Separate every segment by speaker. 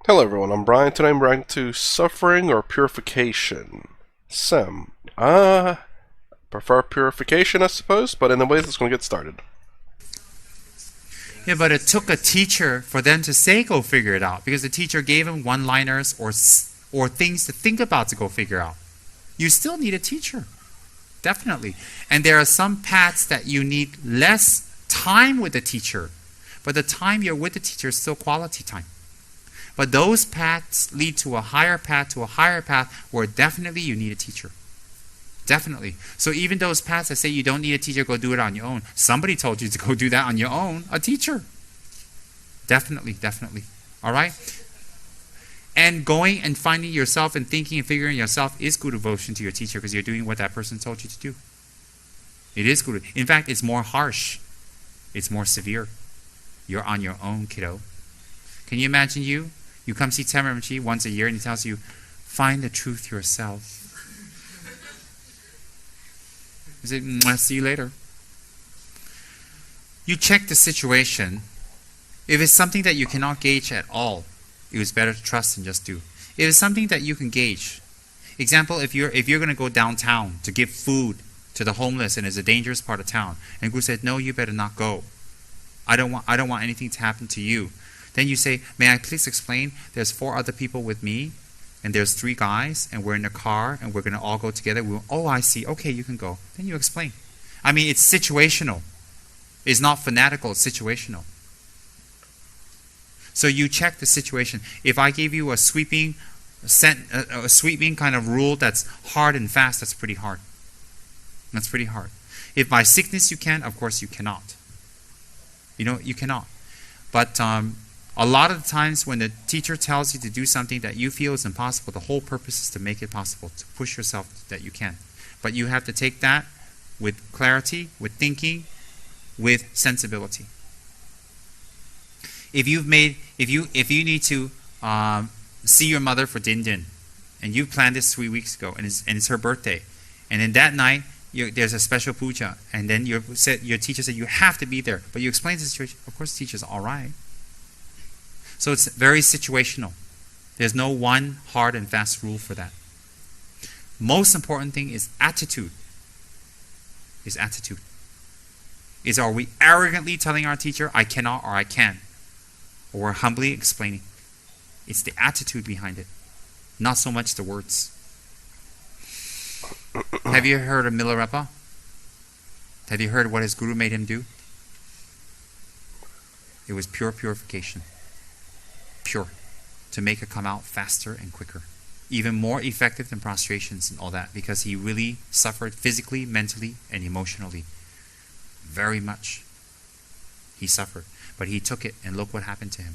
Speaker 1: Hello everyone, I'm Brian. Today I'm writing to Suffering or Purification. Tsem. Prefer Purification, I suppose, but anyways, let's go get started.
Speaker 2: Yeah, but it took a teacher for them to say go figure it out because the teacher gave them one-liners or things to think about to go figure out. You still need a teacher, definitely. And there are some paths that you need less time with the teacher, but the time you're with the teacher is still quality time. But those paths lead to a higher path where definitely you need a teacher. Definitely. So even those paths that say you don't need a teacher, go do it on your own. Somebody told you to go do that on your own. A teacher. Definitely, definitely. All right? And going and finding yourself and thinking and figuring yourself is good devotion to your teacher because you're doing what that person told you to do. It is good. In fact, it's more harsh. It's more severe. You're on your own, kiddo. Can you imagine you? You come see Tsem once a year and he tells you, find the truth yourself. You say, I'll see you later. You check the situation. If it's something that you cannot gauge at all, it was better to trust and just do. If it's something that you can gauge, example, if you're going to go downtown to give food to the homeless and it's a dangerous part of town, and Guru said, no, you better not go. I don't want anything to happen to you. Then you say, may I please explain? There's 4 other people with me, and there's 3 guys, and we're in a car, and we're going to all go together. Oh, I see. Okay, you can go. Then you explain. I mean, it's situational. It's not fanatical. It's situational. So you check the situation. If I gave you a sweeping kind of rule that's hard and fast, that's pretty hard. That's pretty hard. If by sickness you can, of course you cannot. You cannot. But a lot of the times when the teacher tells you to do something that you feel is impossible, the whole purpose is to make it possible, to push yourself that you can. But you have to take that with clarity, with thinking, with sensibility. If you need to see your mother for din din, and you planned this 3 weeks ago, and it's her birthday, and then that night there's a special puja, and then your teacher said you have to be there, but you explain the situation. Of course, the teacher's all right. So it's very situational. There's no one hard and fast rule for that. Most important thing is attitude. Are we arrogantly telling our teacher, I cannot or I can? Or we're humbly explaining. It's the attitude behind it, not so much the words. Have you heard of Milarepa? Have you heard what his guru made him do? It was pure purification. Pure. To make it come out faster and quicker. Even more effective than prostrations and all that, because he really suffered physically, mentally, and emotionally. Very much. He suffered. But he took it, and look what happened to him.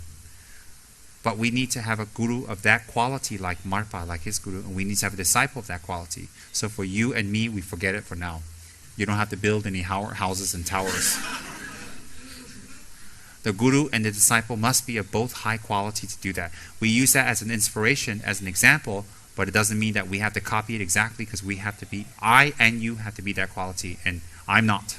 Speaker 2: But we need to have a guru of that quality like Marpa, like his guru, and we need to have a disciple of that quality. So for you and me, we forget it for now. You don't have to build any houses and towers. The guru and the disciple must be of both high quality to do that. We use that as an inspiration, as an example, but it doesn't mean that we have to copy it exactly, because I and you have to be that quality, and I'm not.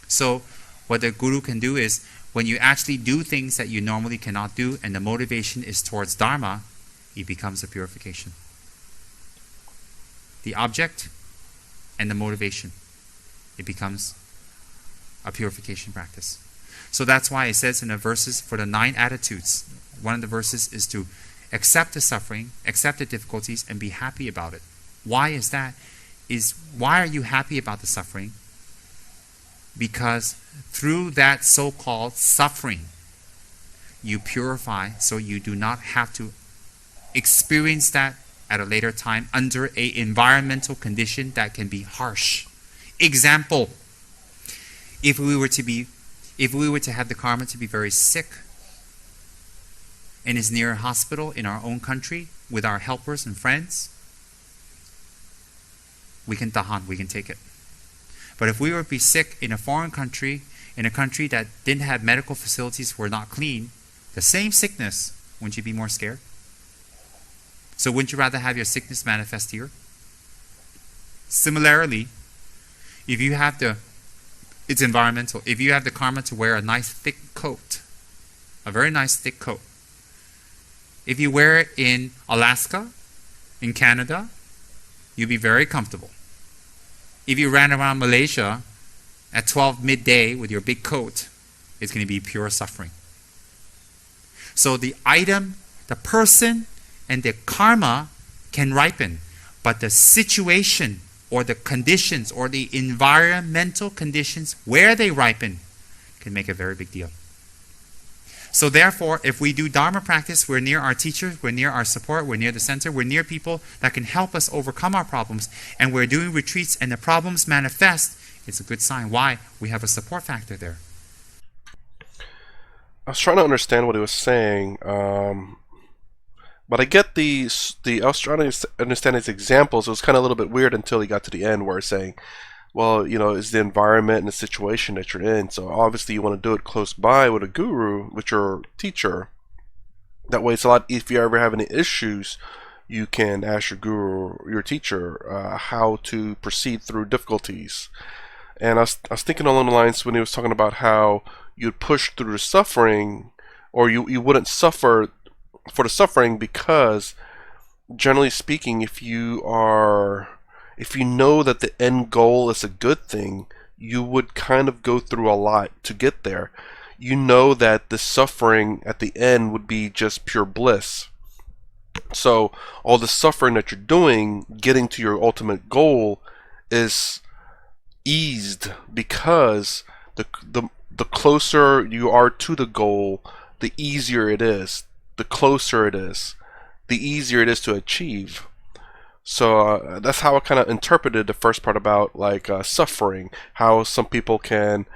Speaker 2: So what the guru can do is, when you actually do things that you normally cannot do, and the motivation is towards Dharma, it becomes a purification. The object and the motivation, it becomes a purification practice. So that's why it says in the verses, for the 9 attitudes, one of the verses is to accept the suffering, accept the difficulties, and be happy about it. Why is that? Why are you happy about the suffering? Because through that so-called suffering, you purify, so you do not have to experience that at a later time under an environmental condition that can be harsh. Example, if we were to have the karma to be very sick and is near a hospital in our own country with our helpers and friends, we can tahan, we can take it. But if we were to be sick in a foreign country, in a country that didn't have medical facilities, were not clean, the same sickness, wouldn't you be more scared? So wouldn't you rather have your sickness manifest here? Similarly, if you have it's environmental. If you have the karma to wear a nice thick coat, a very nice thick coat, If you wear it in Alaska, in Canada, you'll be very comfortable. If you ran around Malaysia at 12 midday with your big coat, it's going to be pure suffering. So the item, the person, and the karma can ripen, but the situation or the conditions or the environmental conditions where they ripen can make a very big deal. So therefore, if we do Dharma practice, we're near our teachers, we're near our support, we're near the center, we're near people that can help us overcome our problems, and we're doing retreats and the problems manifest, it's a good sign. Why? We have a support factor there.
Speaker 1: I was trying to understand what he was saying, but I get I was trying to understand his examples. It was kind of a little bit weird until he got to the end where he's saying, well, you know, it's the environment and the situation that you're in. So obviously you want to do it close by with a guru, with your teacher. That way it's a lot, if you ever have any issues, you can ask your guru, your teacher, how to proceed through difficulties. And I was thinking along the lines when he was talking about how you'd push through the suffering, or you wouldn't suffer for the suffering because, generally speaking, if you know that the end goal is a good thing, you would kind of go through a lot to get there. You know that the suffering at the end would be just pure bliss. So all the suffering that you're doing, getting to your ultimate goal, is eased because the closer you are to the goal, the easier it is. The closer it is, the easier it is to achieve. So that's how I kind of interpreted the first part about like suffering. How some people can,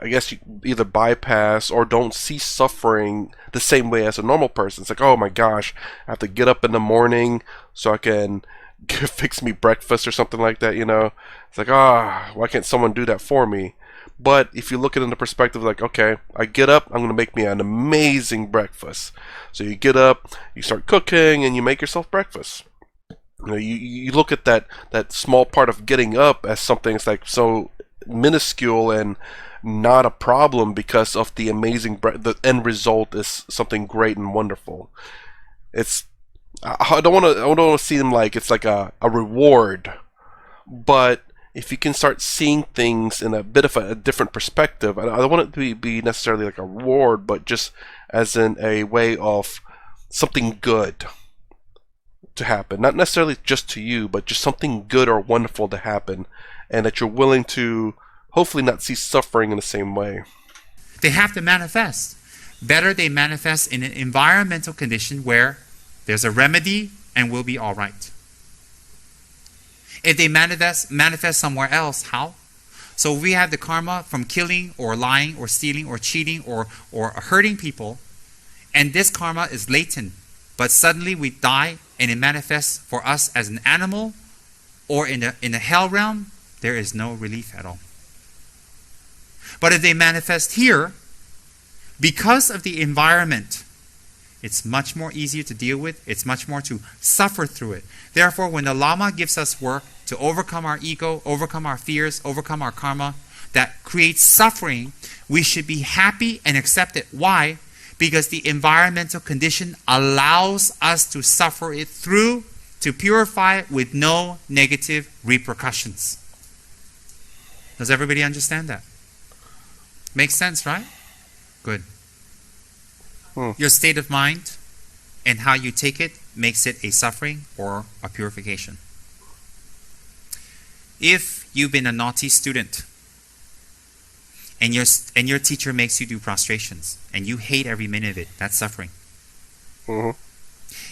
Speaker 1: I guess, you either bypass or don't see suffering the same way as a normal person. It's like, oh my gosh, I have to get up in the morning so I can fix me breakfast or something like that, you know. It's like, why can't someone do that for me? But if you look at it in the perspective like, okay, I get up, I'm going to make me an amazing breakfast. So you get up, you start cooking, and you make yourself breakfast. You know, you look at that small part of getting up as something that's like so minuscule and not a problem because of the amazing the end result is something great and wonderful. I don't want to see them like it's like a reward, but if you can start seeing things in a bit of a different perspective, I don't want it to be necessarily like a reward, but just as in a way of something good to happen. Not necessarily just to you, but just something good or wonderful to happen, and that you're willing to hopefully not see suffering in the same way.
Speaker 2: They have to manifest. Better they manifest in an environmental condition where there's a remedy and we'll be all right. If they manifest somewhere else, how? So we have the karma from killing or lying or stealing or cheating or hurting people, and this karma is latent, but suddenly we die and it manifests for us as an animal or in the hell realm, there is no relief at all. But if they manifest here, because of the environment, it's much more easier to deal with. It's much more to suffer through it. Therefore, when the Lama gives us work to overcome our ego, overcome our fears, overcome our karma, that creates suffering, we should be happy and accept it. Why? Because the environmental condition allows us to suffer it through, to purify it with no negative repercussions. Does everybody understand that? Makes sense, right? Good. Your state of mind and how you take it makes it a suffering or a purification. If you've been a naughty student and your teacher makes you do prostrations and you hate every minute of it, that's suffering.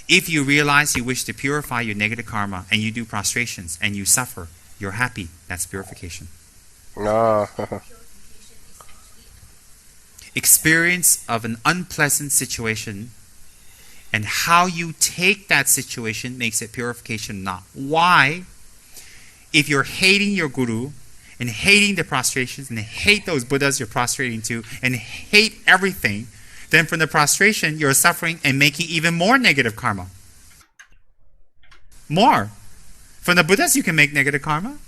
Speaker 2: If you realize you wish to purify your negative karma and you do prostrations and you suffer, you're happy, that's purification. Experience of an unpleasant situation and how you take that situation makes it purification, not why. If you're hating your guru and hating the prostrations and hate those Buddhas you're prostrating to and hate everything, then from the prostration you're suffering and making even more negative karma. More. From the Buddhas you can make negative karma.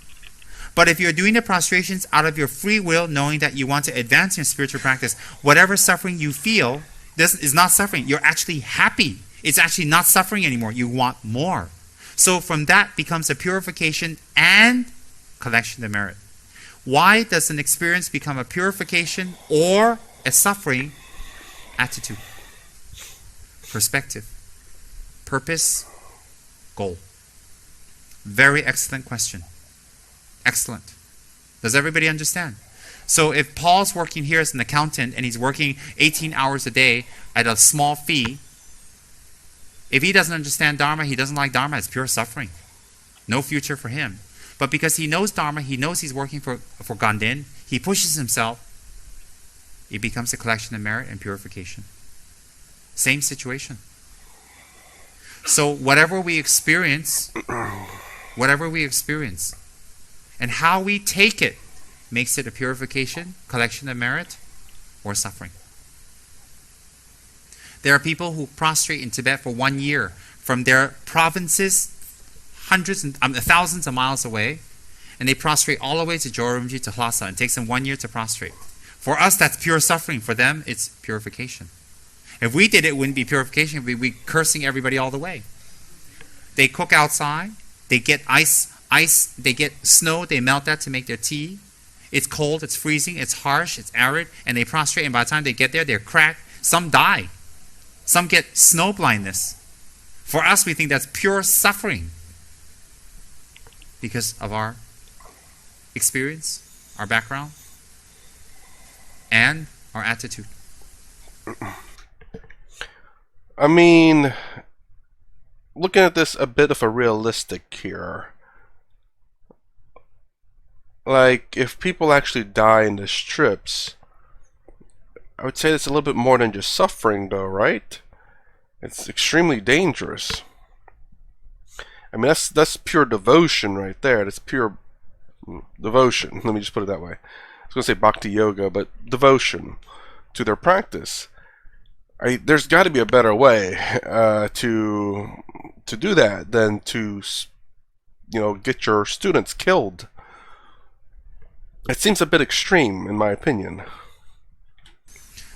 Speaker 2: But if you're doing the prostrations out of your free will, knowing that you want to advance your spiritual practice, whatever suffering you feel is not suffering. You're actually happy It's actually not suffering anymore. You want more. So from that becomes a purification and collection of merit. Why does an experience become a purification or a suffering? Attitude, perspective, purpose, goal. Very excellent question. Excellent. Does everybody understand? So if Paul's working here as an accountant and he's working 18 hours a day at a small fee, if he doesn't understand Dharma, he doesn't like Dharma, it's pure suffering. No future for him. But because he knows Dharma, he knows he's working for Ganden, he pushes himself, it becomes a collection of merit and purification. Same situation. So whatever we experience, and how we take it makes it a purification, collection of merit, or suffering. There are people who prostrate in Tibet for 1 year from their provinces, hundreds and thousands of miles away, and they prostrate all the way to Jorumji to Lhasa. It takes them 1 year to prostrate. For us, that's pure suffering. For them, it's purification. If we did it, it wouldn't be purification. We'd be cursing everybody all the way. They cook outside. They get ice. They get snow. They melt that to make their tea. It's cold. It's freezing. It's harsh. It's arid. And they prostrate. And by the time they get there, they're cracked. Some die. Some get snow blindness. For us, we think that's pure suffering because of our experience, our background, and our attitude.
Speaker 1: I mean, looking at this a bit of a realistic here. Like, if people actually die in the strips, I would say it's a little bit more than just suffering, though, right? It's extremely dangerous. I mean, that's pure devotion right there. That's pure devotion. Let me just put it that way. I was going to say bhakti yoga, but devotion to their practice. There's got to be a better way to do that than to, get your students killed. It seems a bit extreme, in my opinion.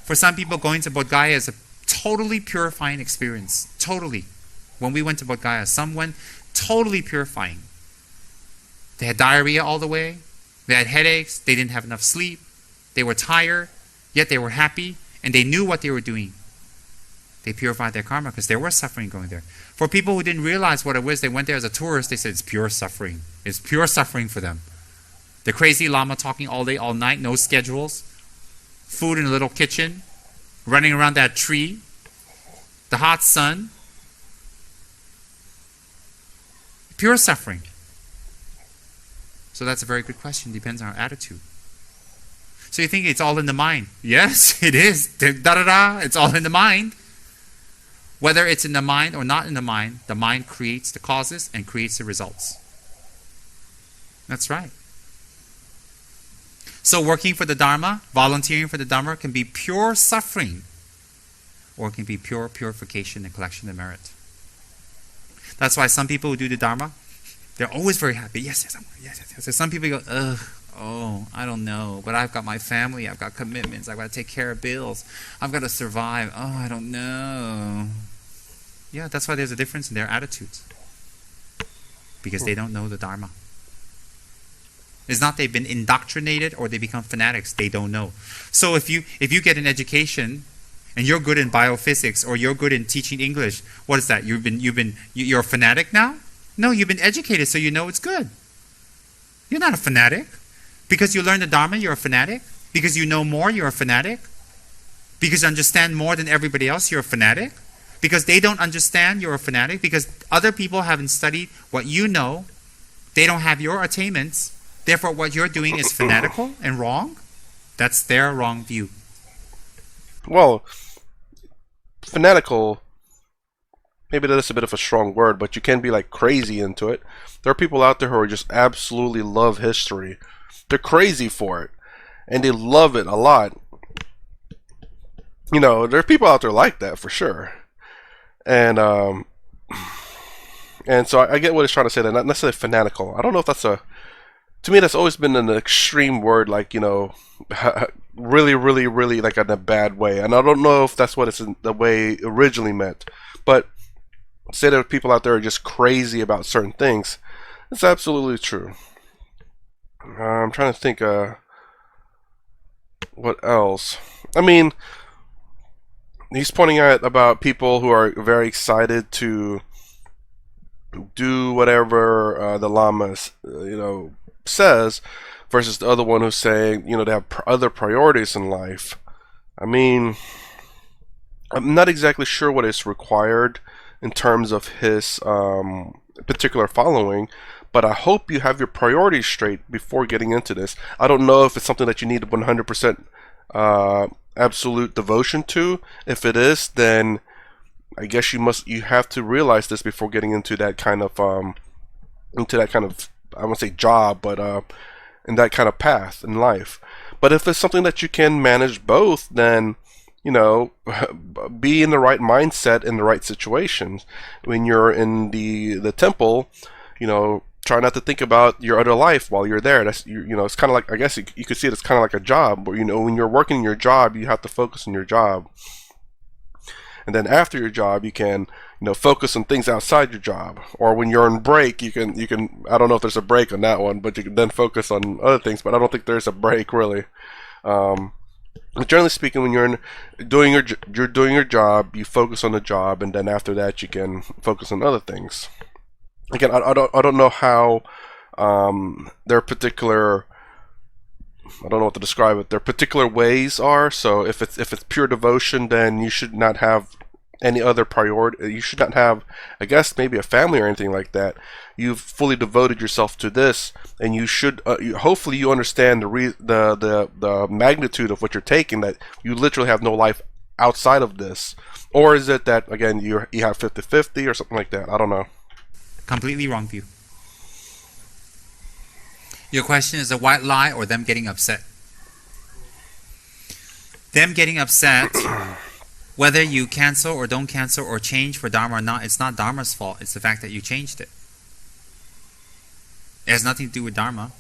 Speaker 2: For some people, going to Bodh Gaya is a totally purifying experience. Totally. When we went to Bodh Gaya, some went totally purifying. They had diarrhea all the way. They had headaches. They didn't have enough sleep. They were tired, yet they were happy, and they knew what they were doing. They purified their karma because there was suffering going there. For people who didn't realize what it was, they went there as a tourist, they said it's pure suffering. It's pure suffering for them. The crazy Lama talking all day, all night, no schedules, food in a little kitchen, running around that tree, the hot sun. Pure suffering. So that's a very good question. Depends on our attitude. So you think it's all in the mind. Yes, it is. Da-da-da. It's all in the mind. Whether it's in the mind or not in the mind creates the causes and creates the results. That's right. So working for the Dharma, volunteering for the Dharma can be pure suffering, or it can be pure purification and collection of merit. That's why some people who do the Dharma, they're always very happy. Yes, yes. So some people go, I don't know, but I've got my family, I've got commitments, I've got to take care of bills, I've got to survive. I don't know. Yeah, that's why there's a difference in their attitudes. Because they don't know the Dharma. It's not they've been indoctrinated or they become fanatics. They don't know. So if you get an education and you're good in biophysics or you're good in teaching English, what is that? You're a fanatic now? No, you've been educated so you know it's good. You're not a fanatic. Because you learn the Dharma, you're a fanatic. Because you know more, you're a fanatic. Because you understand more than everybody else, you're a fanatic. Because they don't understand, you're a fanatic. Because other people haven't studied what you know, they don't have your attainments. Therefore, what you're doing is fanatical and wrong. That's their wrong view.
Speaker 1: Well, fanatical, maybe that's a bit of a strong word, but you can be like crazy into it. There are people out there who are just absolutely love history. They're crazy for it, and they love it a lot. There are people out there like that for sure. And so I get what he's trying to say. They're not necessarily fanatical. I don't know if that's to me, that's always been an extreme word, like, really, really, really, like in a bad way. And I don't know if that's what it's in the way originally meant. But say that people out there are just crazy about certain things. It's absolutely true. I'm trying to think. What else? I mean, he's pointing out about people who are very excited to do whatever the Lama, says, versus the other one who's saying, they have other priorities in life. I mean, I'm not exactly sure what is required in terms of his particular following, but I hope you have your priorities straight before getting into this. I don't know if it's something that you need 100% absolute devotion to. If it is, then I guess you have to realize this before getting into that kind of I won't say job, but in that kind of path in life. But if it's something that you can manage both, then be in the right mindset in the right situations. When you're in the temple, try not to think about your other life while you're there. That's it's kind of like, I guess you could see it as kind of like a job, where when you're working your job, you have to focus on your job, and then after your job, you can focus on things outside your job. Or when you're on break, you can I don't know if there's a break on that one, but you can then focus on other things. But I don't think there's a break really. But generally speaking, when you're doing your job, you focus on the job, and then after that, you can focus on other things. Again, I don't know how their particular, I don't know what to describe it, their particular ways are. So if it's pure devotion, then you should not have any other priority. You should not have, I guess, maybe a family or anything like that. You've fully devoted yourself to this, and you should hopefully you understand the magnitude of what you're taking, that you literally have no life outside of this. Or is it that, again, you have 50-50 or something like that? I don't know.
Speaker 2: Completely wrong view. Your question is a white lie or them getting upset? Them getting upset, whether you cancel or don't cancel or change for Dharma or not, it's not Dharma's fault. It's the fact that you changed it. It has nothing to do with Dharma.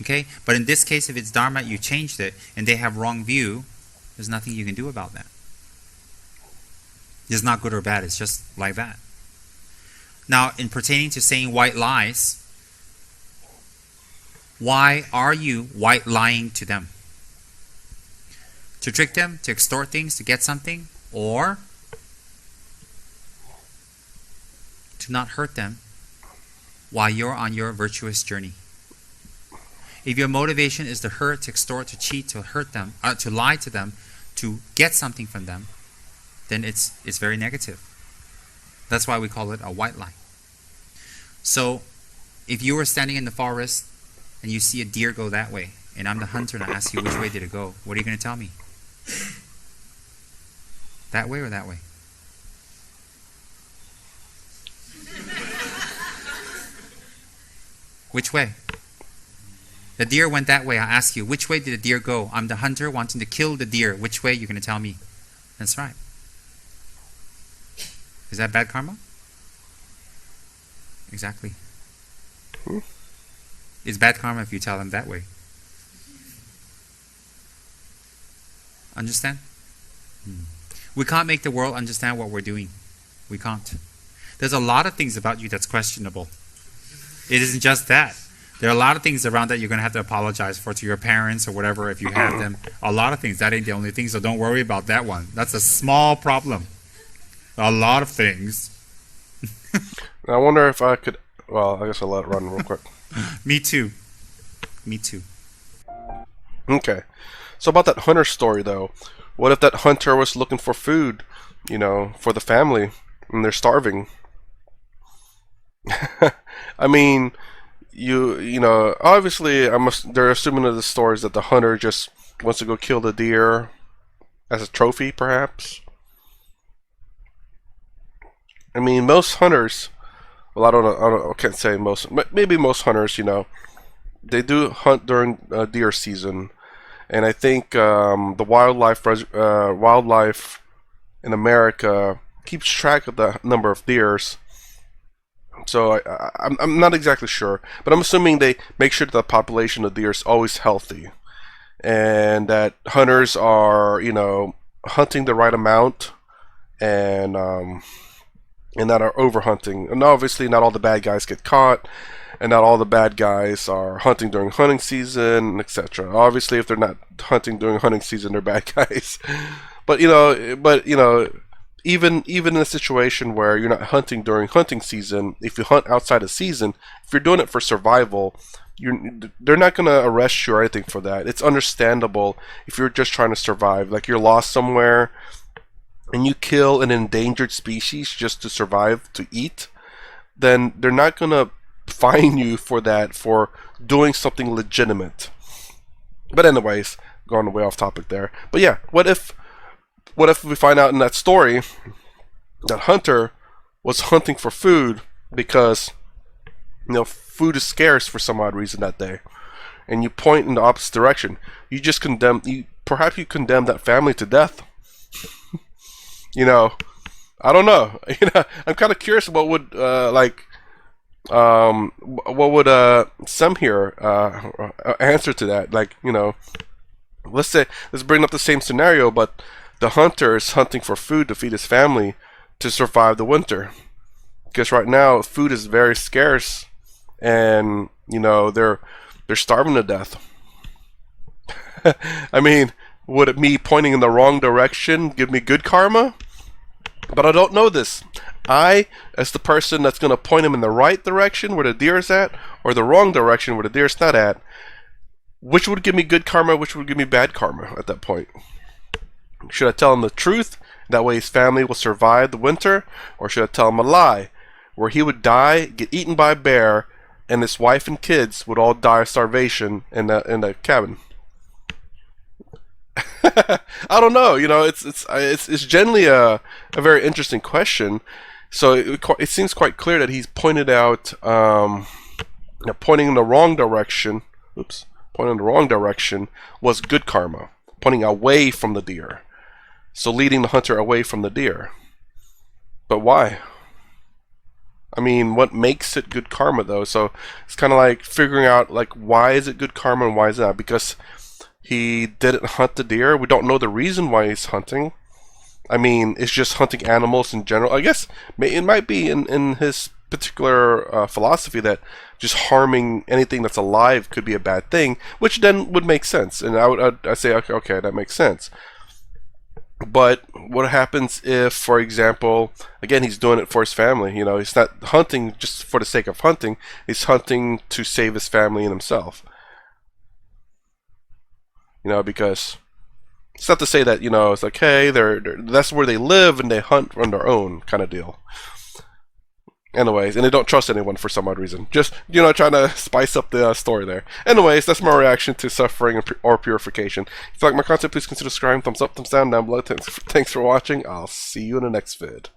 Speaker 2: Okay? But in this case, if it's Dharma, you changed it, and they have wrong view, there's nothing you can do about that. It's not good or bad. It's just like that. Now, in pertaining to saying white lies, why are you white lying to them? To trick them, to extort things, to get something, or to not hurt them while you're on your virtuous journey. If your motivation is to hurt, to extort, to cheat, to hurt them, to lie to them, to get something from them, then it's very negative. That's why we call it a white lie. So, if you were standing in the forest and you see a deer go that way, and I'm the hunter and I ask you which way did it go, what are you going to tell me? That way or that way? Which way? The deer went that way. I ask you, which way did the deer go? I'm the hunter wanting to kill the deer. Which way? You're going to tell me. That's right. Is that bad karma? Exactly. It's bad karma if you tell them that way. Understand? We can't make the world understand what we're doing. We can't. There's a lot of things about you that's questionable. It isn't just that. There are a lot of things around that you're going to have to apologize for to your parents or whatever if you have them. A lot of things. That ain't the only thing, so don't worry about that one. That's a small problem. A lot of things.
Speaker 1: I wonder if I could, well, I guess I'll let it run real quick.
Speaker 2: Me too. Me too.
Speaker 1: Okay. So about that hunter story, though. What if that hunter was looking for food, for the family, and they're starving? I mean, obviously, they're assuming in the stories that the hunter just wants to go kill the deer as a trophy, perhaps. I mean, most hunters, well, I can't say most, but maybe most hunters, they do hunt during deer season. And I think the wildlife in America keeps track of the number of deers. So I'm not exactly sure, but I'm assuming they make sure that the population of deer is always healthy, and that hunters are, hunting the right amount, and and that are overhunting. And obviously, not all the bad guys get caught, and not all the bad guys are hunting during hunting season, etc. Obviously, if they're not hunting during hunting season, they're bad guys. But even in a situation where you're not hunting during hunting season, if you hunt outside of season, if you're doing it for survival, they're not gonna arrest you or anything for that. It's understandable if you're just trying to survive, like you're lost somewhere and you kill an endangered species just to survive, to eat, then they're not gonna fine you for that, for doing something legitimate. But anyways, going way off topic there. But yeah, what if we find out in that story that Hunter was hunting for food because food is scarce for some odd reason that day, and you point in the opposite direction? You just perhaps you condemn that family to death. I don't know. I'm kind of curious what would Tsem here answer to that. Let's bring up the same scenario, but the hunter is hunting for food to feed his family to survive the winter. Because right now food is very scarce, and they're starving to death. I mean, would me pointing in the wrong direction give me good karma? But I don't know this. I, as the person that's going to point him in the right direction where the deer is at, or the wrong direction where the deer is not at, which would give me good karma, which would give me bad karma at that point? Should I tell him the truth, that way his family will survive the winter? Or should I tell him a lie, where he would die, get eaten by a bear, and his wife and kids would all die of starvation in the cabin? I don't know. It's generally a very interesting question. So it seems quite clear that he's pointed out, pointing in the wrong direction. Pointing in the wrong direction was good karma. Pointing away from the deer, so leading the hunter away from the deer. But why? I mean, what makes it good karma though? So it's kind of like figuring out why is it good karma and why is that? Because he didn't hunt the deer. We don't know the reason why he's hunting. I mean, it's just hunting animals in general. I guess it might be in his particular philosophy that just harming anything that's alive could be a bad thing, which then would make sense. And I'd say, okay, that makes sense. But what happens if, for example, again, he's doing it for his family? He's not hunting just for the sake of hunting. He's hunting to save his family and himself. Because it's not to say that, it's like, hey, that's where they live and they hunt on their own kind of deal. Anyways, and they don't trust anyone for some odd reason. Just, trying to spice up the story there. Anyways, that's my reaction to suffering or purification. If you like my content, please consider subscribing, thumbs up, thumbs down below. Thanks for watching. I'll see you in the next vid.